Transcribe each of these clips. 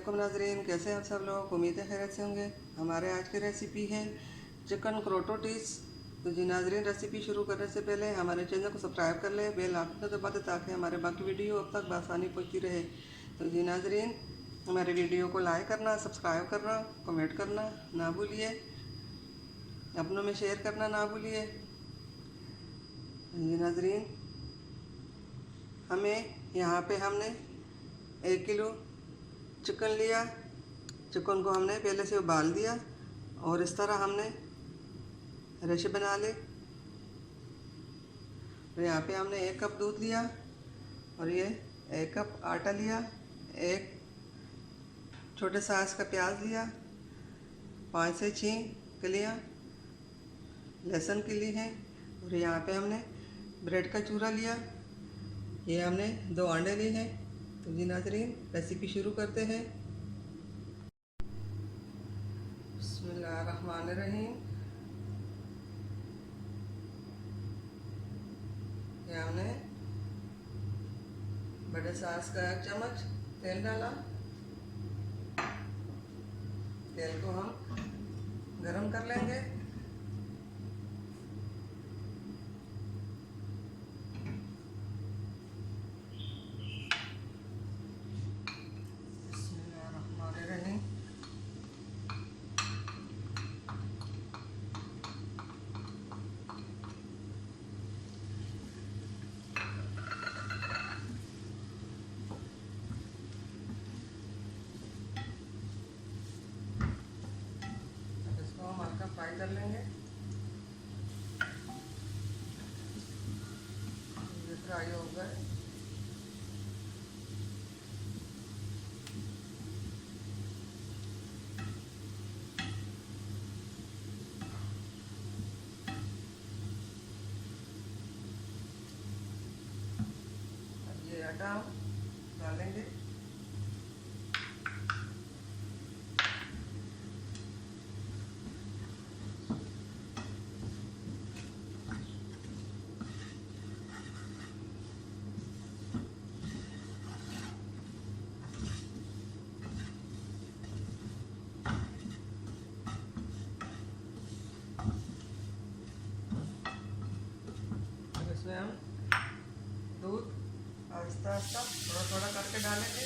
अस्सलामुअलैकुम नाज़रीन, कैसे हैं आप सब लोग। उम्मीद है खैरियत से होंगे। हमारे आज की रेसिपी है चिकन क्रोटोटीस। तो जी नाज़रीन, रेसिपी शुरू करने से पहले हमारे चैनल को सब्सक्राइब कर लें, बेल आइकन दबा दें ताकि हमारे बाकी वीडियो अब तक बआसानी पहुंचती रहे। तो जी नाज़रीन, हमारे वीडियो को लाइक करना, सब्सक्राइब करना, कमेंट करना ना भूलिए, अपनों में शेयर करना ना भूलिए। जी नाज़रीन, हमने 1 किलो चिकन लिया। चिकन को हमने पहले से उबाल दिया और इस तरह हमने रेशे बना ले। तो यहाँ पे हमने 1 कप दूध लिया और ये 1 कप आटा लिया। एक छोटे साइज का प्याज लिया। 5 से 6 कलियाँ लहसुन की ली हैं। और यहाँ पे हमने ब्रेड का चूरा लिया। ये हमने 2 अंडे लिए हैं। तो जी नाज़रीन, रेसिपी शुरू करते हैं। बिस्मिल्लाहिर्रहमानिर्रहीम। ये हमने बड़े साइज का 1 चम्मच तेल डाला। तेल को हम गरम कर लेंगे। बिस्मिल्लाहिर्रहमानिर्रहीम। इसको हम हल्का फ्राई कर लेंगे। ये फ्राई हो गए। अब ये आटा हम डालेंगे। इसमें हम दूध आहिस्ता आहिस्ता थोड़ा थोड़ा करके डालेंगे।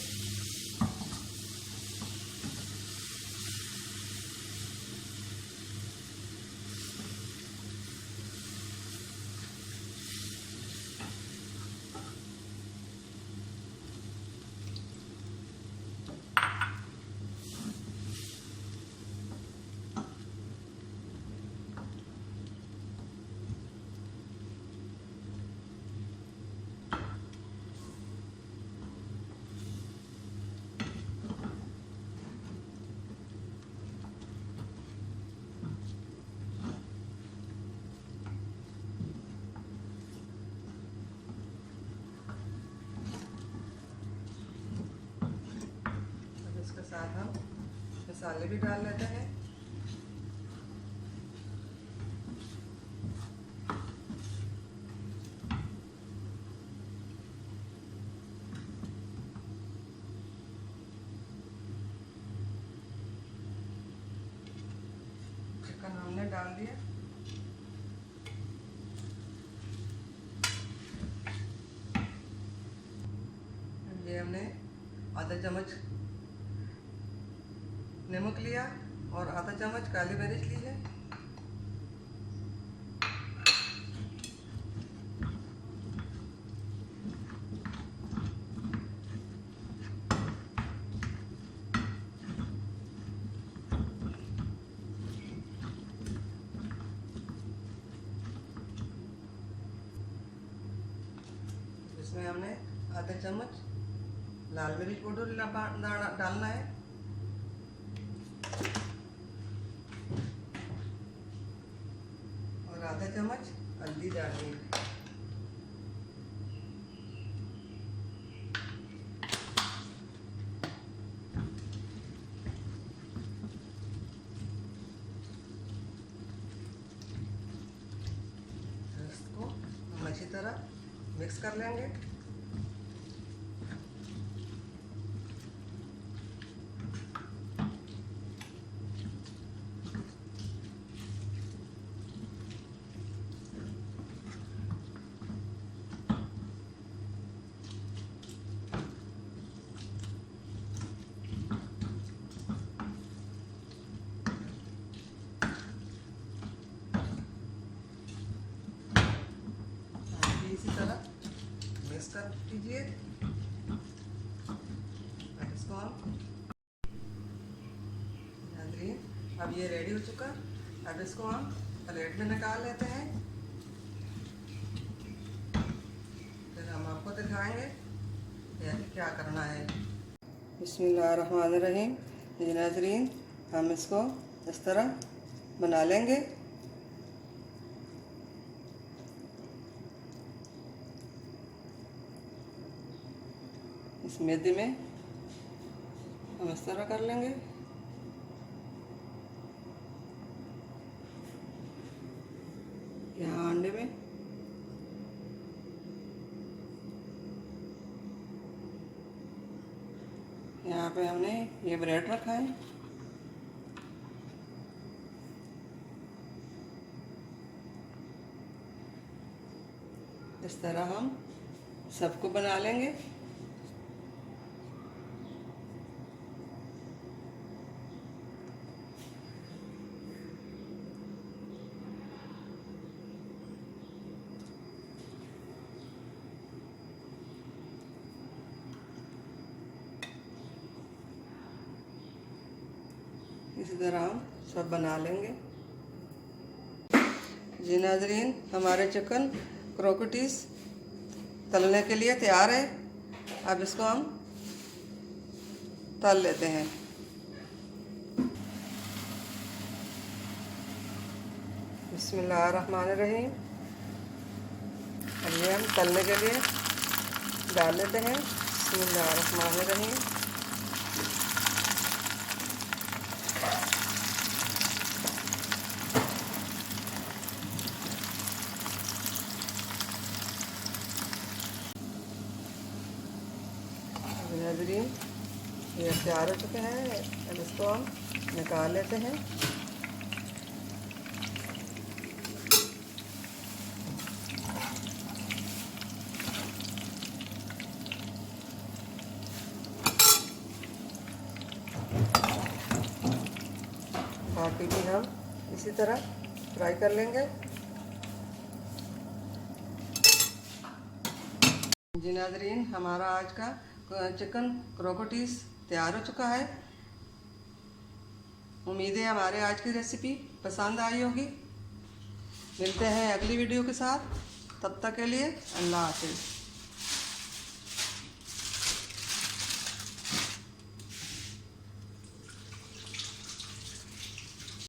इसके साथ हम मसाले भी डाल लेते हैं। चिकन हमने डाल दिया। ये हमने आधा चम्मच नमक लिया और आधा चम्मच काली मिर्च ली है। इसमें हमने आधा चम्मच लाल मिर्च पाउडर डालना है। और आधा चम्मच हल्दी डालनी है। इसको हम अच्छी तरह मिक्स कर लेंगे। लीजिए। अब इसको हम नाज़रीन, अब ये रेडी हो चुका। अब इसको हम प्लेट में निकाल लेते हैं, फिर हम आपको दिखाएंगे क्या करना है। बिस्मिल्लाहिर्रहमानिर्रहीम। जी नाज़रीन, हम इसको इस तरह बना लेंगे। इस मैदे में हम इस तरह कर लेंगे। यहाँ अंडे में यहाँ पे हमने ये ब्रेड रखा है। इस तरह हम सबको बना लेंगे। इसी तरह हम सब बना लेंगे। जी नाज़रीन, हमारे चिकन क्रोकेटीज तलने के लिए तैयार है। अब इसको हम तल लेते हैं। बिस्मिल्लाहिर्रहमानिर्रहीम। अब ये हम तलने के लिए डाल लेते हैं। बिस्मिल्लाहिर्रहमानिर्रहीम। नाज़रीन, ये तैयार हो चुके हैं। अब इसको हम निकाल लेते हैं। बाकी भी हम इसी तरह फ्राई कर लेंगे। जी नाज़रीन, हमारा आज का चिकन क्रोकेटीज तैयार हो चुका है। उम्मीद है हमारे आज की रेसिपी पसंद आई होगी। मिलते हैं अगली वीडियो के साथ। तब तक के लिए अल्लाह हाफ़िज़।